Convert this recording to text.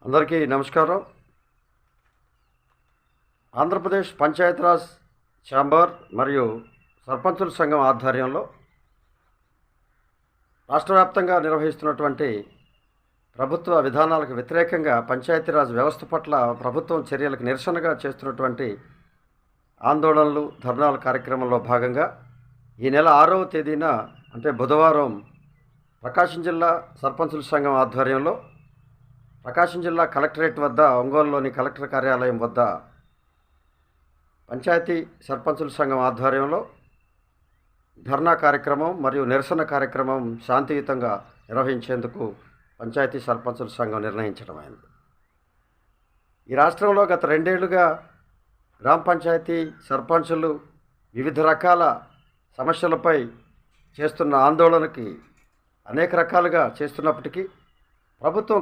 అందరికీ నమస్కారం. ఆంధ్రప్రదేశ్ పంచాయతీరాజ్ ఛాంబర్ మరియు సర్పంచుల సంఘం ఆధ్వర్యంలో రాష్ట్ర వ్యాప్తంగా నిర్వహిస్తున్నటువంటి ప్రభుత్వ విధానాలకు వ్యతిరేకంగా పంచాయతీరాజ్ వ్యవస్థ పట్ల ప్రభుత్వం చర్యలకు నిరసనగా చేస్తున్నటువంటి ఆందోళనలు, ధర్నాల కార్యక్రమంలో భాగంగా ఈ నెల 6వ తేదీన అంటే బుధవారం ప్రకాశం జిల్లా సర్పంచుల సంఘం ఆధ్వర్యంలో ప్రకాశం జిల్లా కలెక్టరేట్ వద్ద, ఒంగోలులోని కలెక్టర్ కార్యాలయం వద్ద పంచాయతీ సర్పంచుల సంఘం ఆధ్వర్యంలో ధర్నా కార్యక్రమం మరియు నిరసన కార్యక్రమం శాంతియుతంగా నిర్వహించేందుకు పంచాయతీ సర్పంచుల సంఘం నిర్ణయించడమైంది. ఈ రాష్ట్రంలో గత 2 ఏళ్లుగా గ్రామ పంచాయతీ సర్పంచులు వివిధ రకాల సమస్యలపై చేస్తున్న ఆందోళనకి అనేక రకాలుగా చేస్తున్నప్పటికీ ప్రభుత్వం